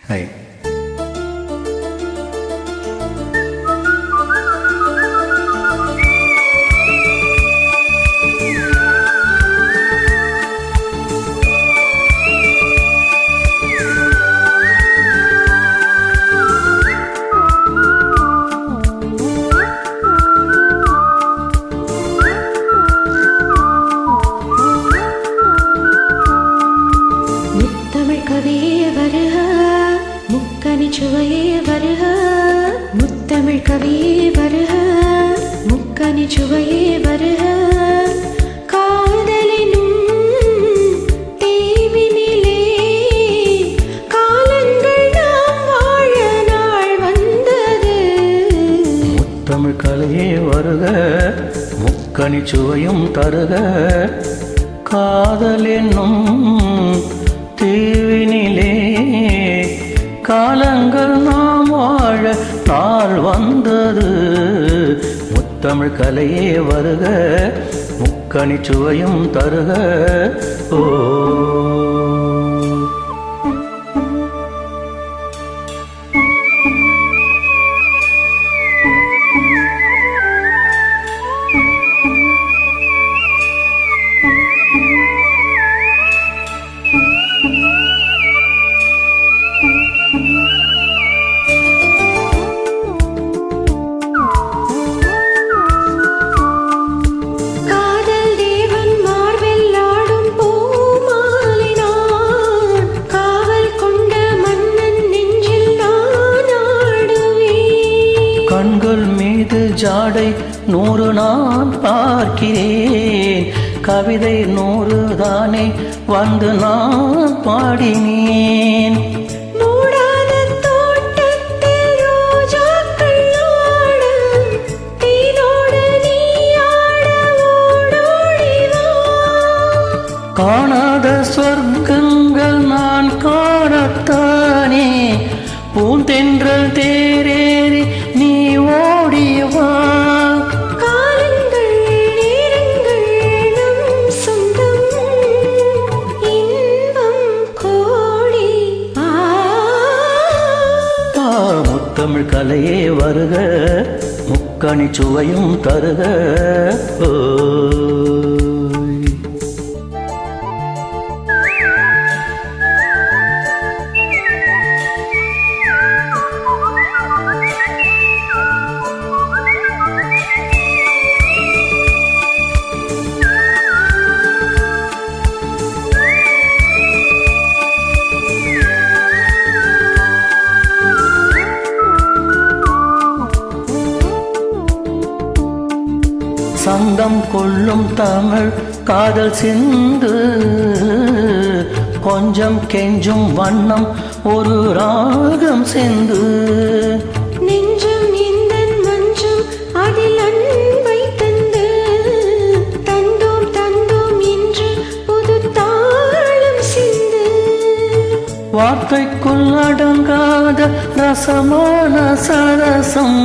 Hi. சுவையே வருக, முத்தமிழ் கவியே வருக, முக்கனி சுவையே வருக. காதலினும் தீவினிலே காலங்கள் நாம் வாழ நாள் வந்தது. முத்தமிழ் கலையே வருக, முக்கனி சுவையும் தருக. காதலினும் தீவினிலே காலங்கள் நாம் வாழ நாள் வந்தது. முத்தமிழ் கலையே வருக, முக்கனி சுவையும் தருக. ஓ கண்கள் மீது ஜாடை 100 நான் பார்க்கிறேன். கவிதை 100 தானே வந்து நான் பாடினேன். காணாத சொர்க்கங்கள் நான் காணத்தானே பூந்தென்றல் தேரேறி நீ ஓடிவா. காலங்கள் நேரங்கள் நம் சொந்தம், இன்பம் கோடி. முத்தமிழ் கலையே வருக, முக்கனி சுவையும் தருக. ஓ சந்தம் கொள்ளும் தமிழ் காதல் சிந்து, கொஞ்சம் கெஞ்சும் வண்ணம் ஒரு ராகம் சிந்து. நெஞ்சம் எந்தன் மஞ்சம் அதில் அன்பை தந்து, தந்தோம் தந்தோம் என்று புது தாளம் சிந்து. வார்த்தைக்குள் அடங்காத ரசமான சரசம்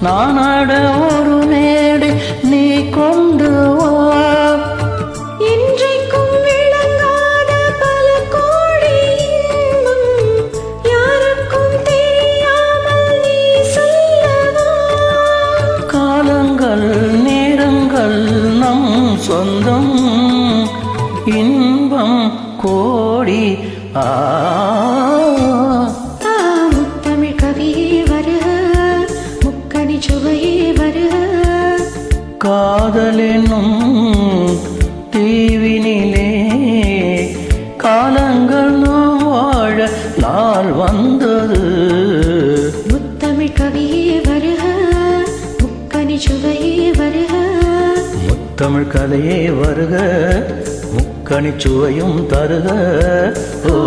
நானாட ஒரு மேடை நீ கொண்டு வா. என்றைக்கும் விளங்காத பல கோடி இன்பம் யாருக்கும் தெரியாமல் நீ சொல்லவா. காலங்கள் நேரங்கள் நம் சொந்தம், இன்பம் கோடி. முத்தமிழ் கவியே வருக, முக்கனி சுவையே வருக. காதலெனும் தீவினிலே காலங்கள் நாம் வாழ நாள் வந்தது. முத்தமிழ் கவியே வருக, முக்கனி சுவையே வருக. முத்தமிழ் கலையே வருக, முக்கனி சுவையும் தருக. ஓ